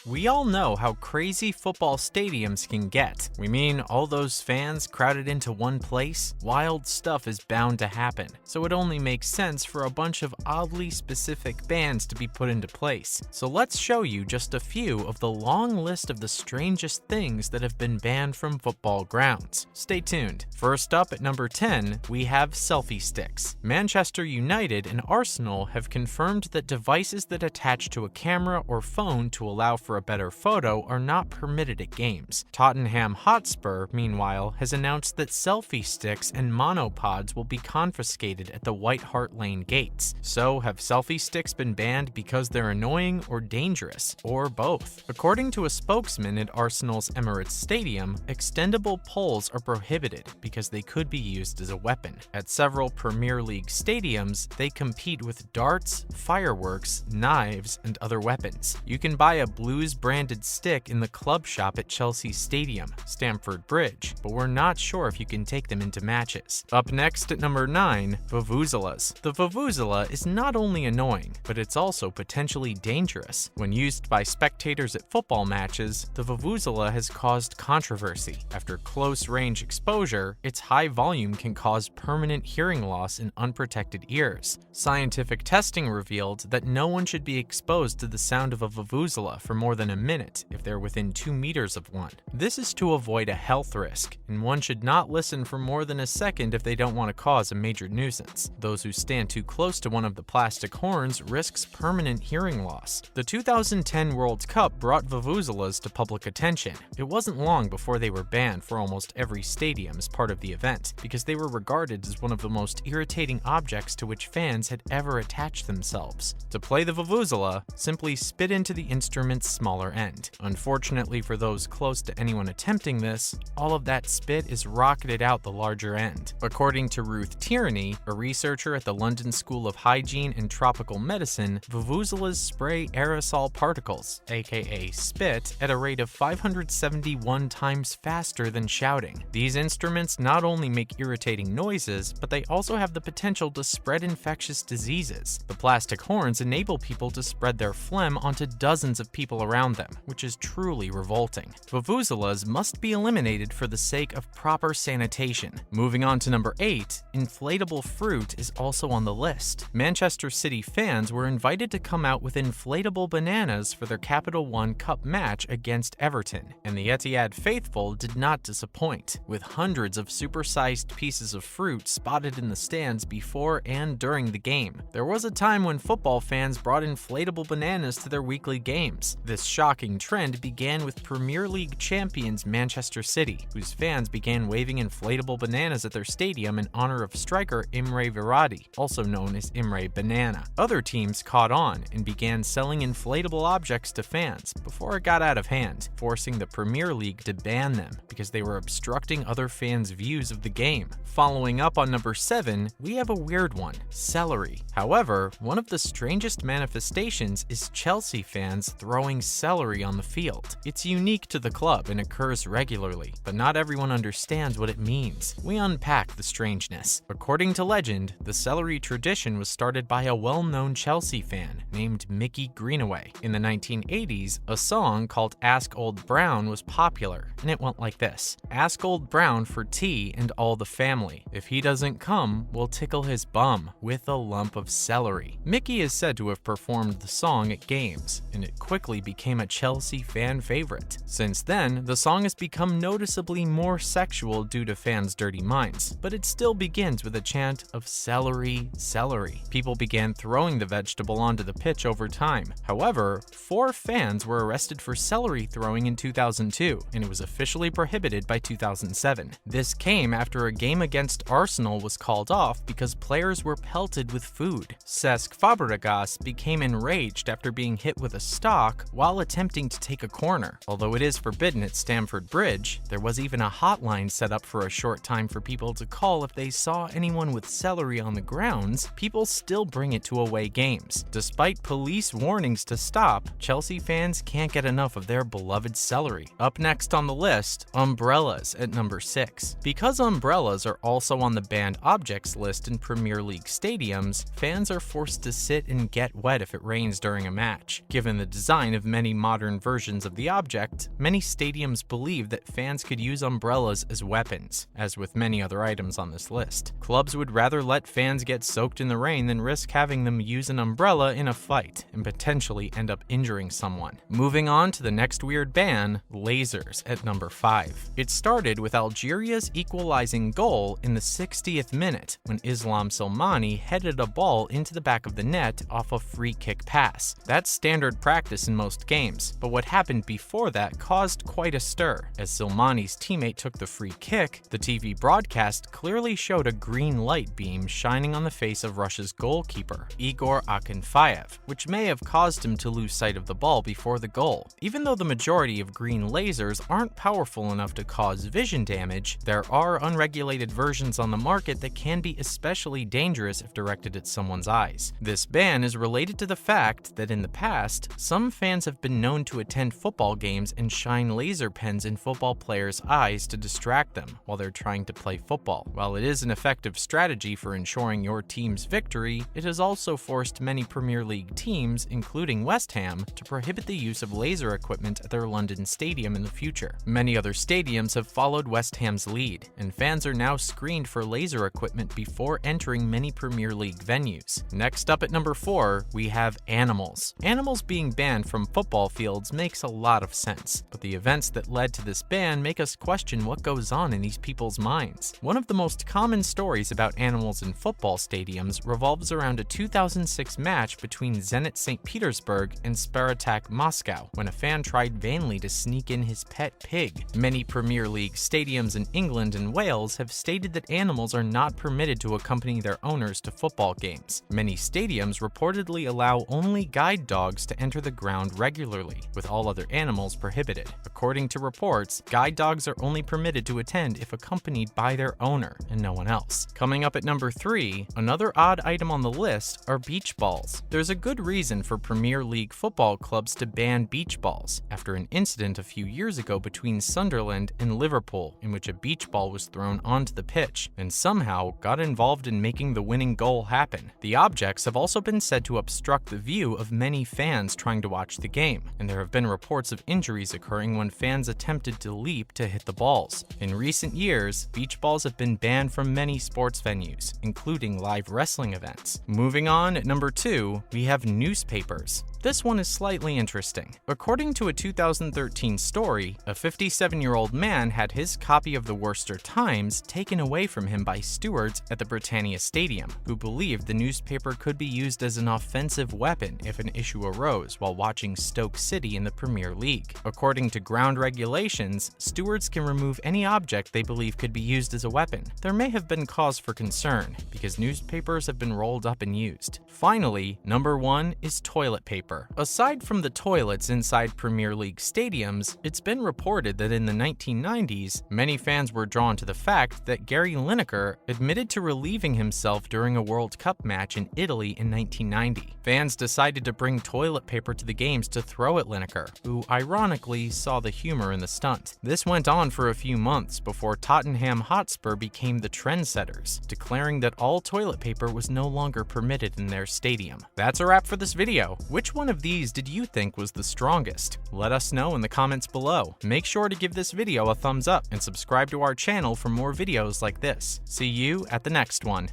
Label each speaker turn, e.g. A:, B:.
A: We all know how crazy football stadiums can get. We mean all those fans crowded into one place? Wild stuff is bound to happen, so it only makes sense for a bunch of oddly specific bans to be put into place. So let's show you just a few of the long list of the strangest things that have been banned from football grounds. Stay tuned. First up at number 10, we have selfie sticks. Manchester United and Arsenal have confirmed that devices that attach to a camera or phone to allow for a better photo are not permitted at games. Tottenham Hotspur, meanwhile, has announced that selfie sticks and monopods will be confiscated at the White Hart Lane gates. So, have selfie sticks been banned because they're annoying or dangerous, or both? According to a spokesman at Arsenal's Emirates Stadium, extendable poles are prohibited because they could be used as a weapon. At several Premier League stadiums, they compete with darts, fireworks, knives, and other weapons. You can buy a Blues-branded stick in the club shop at Chelsea Stadium, Stamford Bridge, but we're not sure if you can take them into matches. Up next at number 9, vuvuzelas. The vuvuzela is not only annoying, but it's also potentially dangerous. When used by spectators at football matches, the vuvuzela has caused controversy. After close-range exposure, its high volume can cause permanent hearing loss in unprotected ears. Scientific testing revealed that no one should be exposed to the sound of a vuvuzela for more than a minute if they're within 2 meters of one. This is to avoid a health risk, and one should not listen for more than a second if they don't want to cause a major nuisance. Those who stand too close to one of the plastic horns risks permanent hearing loss. The 2010 World Cup brought vuvuzelas to public attention. It wasn't long before they were banned for almost every stadium as part of the event, because they were regarded as one of the most irritating objects to which fans had ever attached themselves. To play the vuvuzela, simply spit into the instrument's smaller end. Unfortunately for those close to anyone attempting this, all of that spit is rocketed out the larger end. According to Ruth Tierney, a researcher at the London School of Hygiene and Tropical Medicine, vuvuzelas spray aerosol particles, aka spit, at a rate of 571 times faster than shouting. These instruments not only make irritating noises, but they also have the potential to spread infectious diseases. The plastic horns enable people to spread their phlegm onto dozens of people around them, which is truly revolting. Vuvuzelas must be eliminated for the sake of proper sanitation. Moving on to number 8, inflatable fruit is also on the list. Manchester City fans were invited to come out with inflatable bananas for their Capital One Cup match against Everton, and the Etihad faithful did not disappoint, with hundreds of supersized pieces of fruit spotted in the stands before and during the game. There was a time when football fans brought inflatable bananas to their weekly games. This shocking trend began with Premier League champions Manchester City, whose fans began waving inflatable bananas at their stadium in honor of striker Imre Verratti, also known as Imre Banana. Other teams caught on and began selling inflatable objects to fans before it got out of hand, forcing the Premier League to ban them because they were obstructing other fans' views of the game. Following up on number 7, we have a weird one, celery. However, one of the strangest manifestations is Chelsea fans throwing celery on the field. It's unique to the club and occurs regularly, but not everyone understands what it means. We unpack the strangeness. According to legend, the celery tradition was started by a well-known Chelsea fan named Mickey Greenaway. In the 1980s, a song called Ask Old Brown was popular, and it went like this: "Ask Old Brown for tea and all the family. If he doesn't come, we'll tickle his bum with a lump of celery." Mickey is said to have performed the song at games, and it quickly became a Chelsea fan favorite. Since then, the song has become noticeably more sexual due to fans' dirty minds, but it still begins with a chant of celery, celery. People began throwing the vegetable onto the pitch over time. However, 4 fans were arrested for celery throwing in 2002, and it was officially prohibited by 2007. This came after a game against Arsenal was called off because players were pelted with food. Cesc Fabregas became enraged after being hit with a stalk while attempting to take a corner. Although it is forbidden at Stamford Bridge, there was even a hotline set up for a short time for people to call if they saw anyone with celery on the grounds. People still bring it to away games. Despite police warnings to stop, Chelsea fans can't get enough of their beloved celery. Up next on the list, umbrellas at number 6. Because umbrellas are also on the banned objects list in Premier League stadiums, fans are forced to sit and get wet if it rains during a match. Given the design of many modern versions of the object, many stadiums believe that fans could use umbrellas as weapons. As with many other items on this list, clubs would rather let fans get soaked in the rain than risk having them use an umbrella in a fight and potentially end up injuring someone. Moving on to the next weird ban, lasers at number 5. It started with Algeria's equalizing goal in the 60th minute when Islam Slimani headed a ball into the back of the net off a free kick pass. That's standard practice in most games, but what happened before that caused quite a stir. As Slimani's teammate took the free kick, the TV broadcast clearly showed a green light beam shining on the face of Russia's goalkeeper, Igor Akinfeyev, which may have caused him to lose sight of the ball before the goal. Even though the majority of green lasers aren't powerful enough to cause vision damage, there are unregulated versions on the market that can be especially dangerous if directed at someone's eyes. This ban is related to the fact that in the past, some fans have been known to attend football games and shine laser pens in football players' eyes to distract them while they're trying to play football. While it is an effective strategy for ensuring your team's victory, it has also forced many Premier League teams, including West Ham, to prohibit the use of laser equipment at their London stadium in the future. Many other stadiums have followed West Ham's lead, and fans are now screened for laser equipment before entering many Premier League venues. Next up at number 4, we have animals. Animals being banned from football fields makes a lot of sense, but the events that led to this ban make us question what goes on in these people's minds. One of the most common stories about animals in football stadiums revolves around a 2006 match between Zenit St. Petersburg and Spartak Moscow, when a fan tried vainly to sneak in his pet pig. Many Premier League stadiums in England and Wales have stated that animals are not permitted to accompany their owners to football games. Many stadiums reportedly allow only guide dogs to enter the ground regularly, with all other animals prohibited. According to reports, guide dogs are only permitted to attend if accompanied by their owner and no one else. Coming up at number 3, another odd item on the list are beach balls. There's a good reason for Premier League football clubs to ban beach balls, after an incident a few years ago between Sunderland and Liverpool in which a beach ball was thrown onto the pitch and somehow got involved in making the winning goal happen. The objects have also been said to obstruct the view of many fans trying to watch the game, and there have been reports of injuries occurring when fans attempted to leap to hit the balls. In recent years, beach balls have been banned from many sports venues, including live wrestling events. Moving on, at number 2, we have newspapers. This one is slightly interesting. According to a 2013 story, a 57-year-old man had his copy of the Worcester Times taken away from him by stewards at the Britannia Stadium, who believed the newspaper could be used as an offensive weapon if an issue arose while watching Stoke City in the Premier League. According to ground regulations, stewards can remove any object they believe could be used as a weapon. There may have been cause for concern, because newspapers have been rolled up and used. Finally, number 1 is toilet paper. Aside from the toilets inside Premier League stadiums, it's been reported that in the 1990s, many fans were drawn to the fact that Gary Lineker admitted to relieving himself during a World Cup match in Italy in 1990. Fans decided to bring toilet paper to the games to throw at Lineker, who ironically saw the humor in the stunt. This went on for a few months before Tottenham Hotspur became the trendsetters, declaring that all toilet paper was no longer permitted in their stadium. That's a wrap for this video. Which one of these did you think was the strongest? Let us know in the comments below. Make sure to give this video a thumbs up and subscribe to our channel for more videos like this. See you at the next one.